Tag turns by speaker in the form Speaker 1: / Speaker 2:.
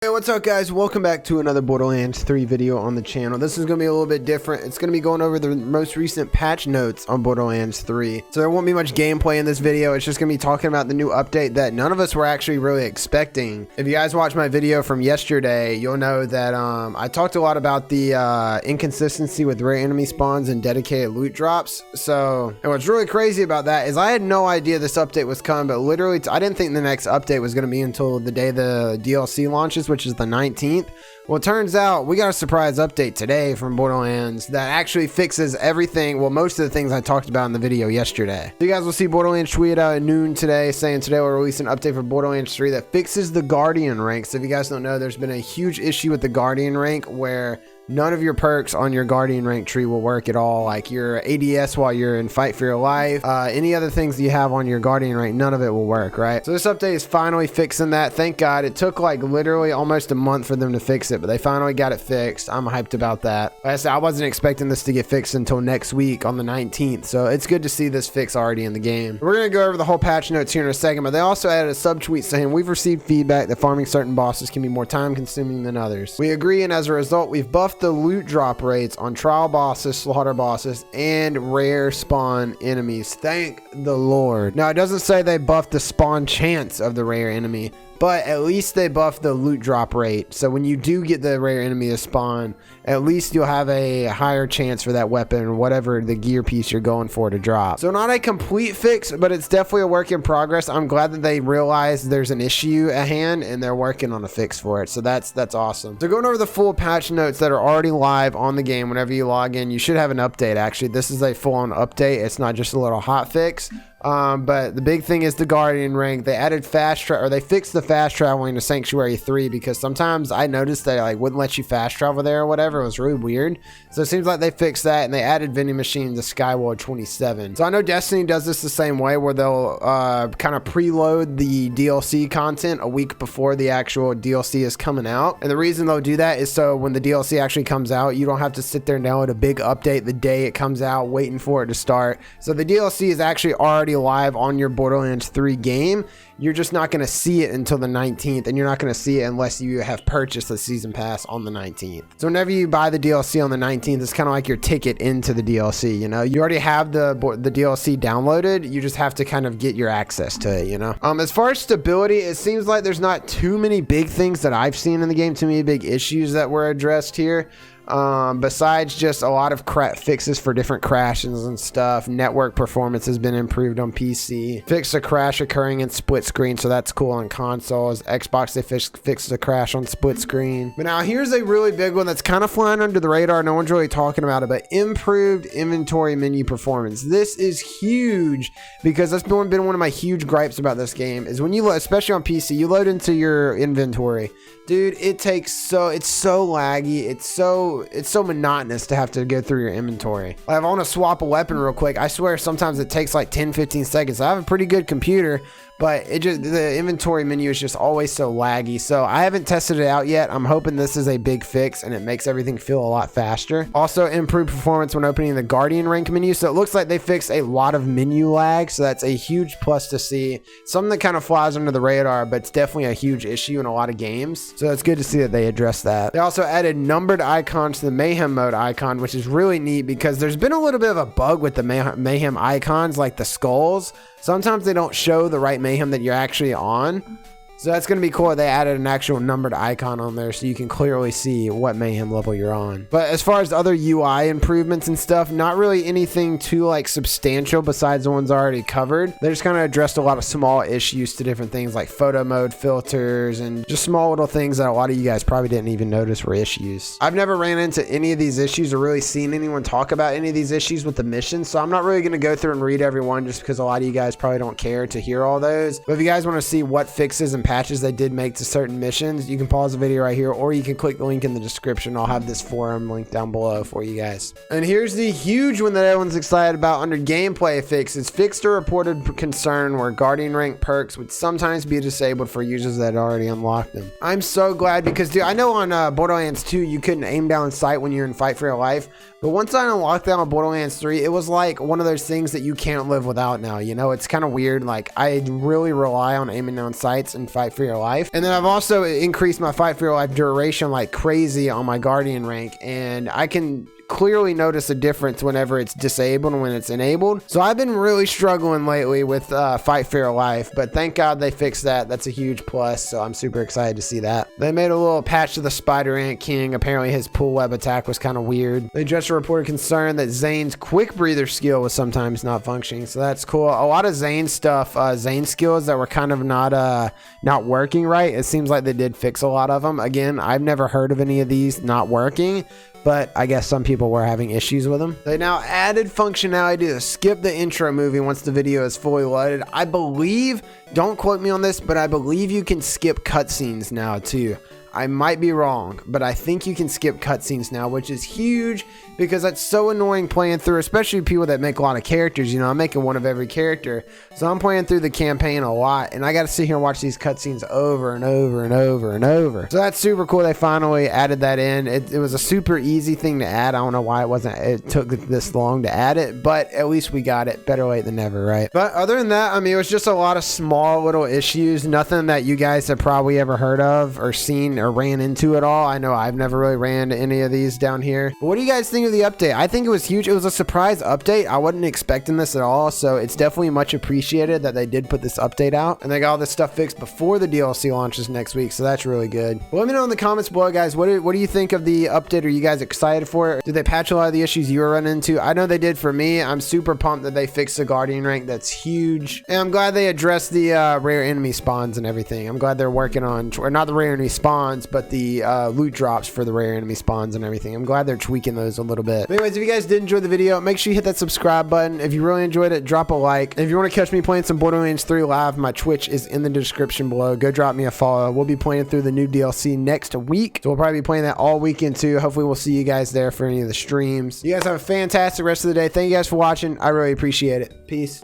Speaker 1: Hey, what's up guys? Welcome back to another Borderlands 3 video on the channel. This is going to be a little bit different. It's going to be going over the most recent patch notes on Borderlands 3. So there won't be much gameplay in this video. It's just going to be talking about the new update that none of us were actually really expecting. If you guys watched my video from yesterday, you'll know that I talked a lot about the inconsistency with rare enemy spawns and dedicated loot drops. And what's really crazy about that is I had no idea this update was coming, but literally I didn't think the next update was going to be until the day the DLC launches, which is the 19th. Well, it turns out we got a surprise update today from Borderlands that actually fixes everything, well, most of the things I talked about in the video yesterday. So you guys will see Borderlands tweeted out at noon today saying today we'll release an update for Borderlands 3 that fixes the Guardian rank. So if you guys don't know, there's been a huge issue with the Guardian rank where none of your perks on your Guardian rank tree will work at all. Like your ADS while you're in Fight for Your Life, any other things you have on your Guardian rank, none of it will work, right? So this update is finally fixing that. Thank God. It took like literally almost a month for them to fix it, but they finally got it fixed. I'm hyped about that. Like I said, I wasn't expecting this to get fixed until next week on the 19th, so it's good to see this fix already in the game. We're going to go over the whole patch notes here in a second, but they also added a subtweet saying, "We've received feedback that farming certain bosses can be more time consuming than others. We agree, and as a result, we've buffed the loot drop rates on trial bosses, slaughter bosses, and rare spawn enemies." Thank the Lord. Now, it doesn't say they buffed the spawn chance of the rare enemy, but at least they buffed the loot drop rate. So when you do get the rare enemy to spawn, at least you'll have a higher chance for that weapon or whatever the gear piece you're going for to drop. So not a complete fix, but it's definitely a work in progress. I'm glad that they realized there's an issue at hand and they're working on a fix for it. So that's awesome. So going over the full patch notes that are already live on the game, whenever you log in, you should have an update. Actually, this is a full-on update. It's not just a little hot fix. But the big thing is the Guardian rank. They added they fixed the fast traveling to Sanctuary 3, because sometimes I noticed they like wouldn't let you fast travel there or whatever. It was really weird. So it seems like they fixed that, and they added vending machines to Skyward 27. So I know Destiny does this the same way, where they'll kind of preload the DLC content a week before the actual DLC is coming out. And the reason they'll do that is so when the DLC actually comes out, you don't have to sit there and download a big update the day it comes out waiting for it to start. So the DLC is actually already live on your Borderlands 3 game. You're just not going to see it until the 19th, and you're not going to see it unless you have purchased the season pass on the 19th. So whenever you buy the DLC on the 19th, it's kind of like your ticket into the DLC. You know, you already have the DLC downloaded. You just have to kind of get your access to it, you know. As far as stability, it seems like there's not too many big things that I've seen in the game, too many big issues that were addressed here. Besides just a lot of fixes for different crashes and stuff. Network performance has been improved on PC. Fixed a crash occurring in split screen, so that's cool on consoles. Xbox, they fixed the crash on split screen. But now here's a really big one that's kind of flying under the radar. No one's really talking about it, but improved inventory menu performance. This is huge, because that's been one of my huge gripes about this game is when you load, especially on PC, you load into your inventory. Dude, it's so laggy. It's so monotonous to have to go through your inventory. Like, if I want to swap a weapon real quick, I swear sometimes it takes like 10-15 seconds. I have a pretty good computer, but the inventory menu is just always so laggy. So I haven't tested it out yet. I'm hoping this is a big fix and it makes everything feel a lot faster. Also, improved performance when opening the Guardian rank menu. So it looks like they fixed a lot of menu lag. So that's a huge plus to see. Something that kind of flies under the radar, but it's definitely a huge issue in a lot of games. So it's good to see that they addressed that. They also added numbered icons to the Mayhem mode icon, which is really neat because there's been a little bit of a bug with the Mayhem icons, like the skulls. Sometimes they don't show the right Mayhem that you're actually on. So that's going to be cool. They added an actual numbered icon on there so you can clearly see what Mayhem level you're on. But as far as other UI improvements and stuff, not really anything too like substantial besides the ones already covered. They just kind of addressed a lot of small issues to different things like photo mode filters and just small little things that a lot of you guys probably didn't even notice were issues. I've never ran into any of these issues or really seen anyone talk about any of these issues with the missions, so I'm not really going to go through and read every one just because a lot of you guys probably don't care to hear all those. But if you guys want to see what fixes and patches they did make to certain missions, you can pause the video right here, or you can click the link in the description. I'll have this forum link down below for you guys. And here's the huge one that everyone's excited about under gameplay fixes. Fixed a reported concern where Guardian rank perks would sometimes be disabled for users that already unlocked them. I'm so glad because, dude, I know on Borderlands 2 you couldn't aim down sight when you're in Fight for Your Life, But once I unlocked that on Borderlands 3, it was like one of those things that you can't live without now. You know, it's kind of weird. Like, I really rely on aiming down sights and fight for your life. And then I've also increased my fight for your life duration like crazy on my Guardian rank, and I can clearly notice a difference whenever it's disabled and when it's enabled. So I've been really struggling lately with fight for your life, but thank God they fixed that. That's a huge plus, so I'm super excited to see that. They made a little patch to the Spider Ant King. Apparently his pull web attack was kind of weird. They just reported concern that Zane's quick breather skill was sometimes not functioning, so that's cool. A lot of Zane stuff, Zane skills that were kind of not working right. It seems like they did fix a lot of them. Again, I've never heard of any of these not working, but I guess some people were having issues with them. They now added functionality to skip the intro movie once the video is fully loaded. I believe, don't quote me on this, but I believe you can skip cutscenes now too. I might be wrong, but I think you can skip cutscenes now, which is huge because that's so annoying playing through, especially people that make a lot of characters. You know, I'm making one of every character, so I'm playing through the campaign a lot, and I got to sit here and watch these cutscenes over and over and over and over. So that's super cool. They finally added that in. It was a super easy thing to add. I don't know why it took this long to add it, but at least we got it. Better late than never, right? But other than that, I mean, it was just a lot of small little issues, nothing that you guys have probably ever heard of or seen or ran into at all. I know I've never really ran into any of these down here. But what do you guys think of the update? I think it was huge. It was a surprise update. I wasn't expecting this at all, so it's definitely much appreciated that they did put this update out, and they got all this stuff fixed before the DLC launches next week, so that's really good. Well, let me know in the comments below, guys, what do you think of the update? Are you guys excited for it? Did they patch a lot of the issues you were running into? I know they did for me. I'm super pumped that they fixed the Guardian rank. That's huge, and I'm glad they addressed the rare enemy spawns and everything. I'm glad they're working on, or not the rare enemy spawns, but the loot drops for the rare enemy spawns and everything. I'm glad they're tweaking those a little bit. But anyways, if you guys did enjoy the video, make sure you hit that subscribe button. If you really enjoyed it, drop a like. And if you want to catch me playing some Borderlands 3 live, my Twitch is in the description below. Go drop me a follow. We'll be playing through the new DLC next week, so we'll probably be playing that all weekend too. Hopefully we'll see you guys there for any of the streams. You guys have a fantastic rest of the day. Thank you guys for watching. I really appreciate it. Peace.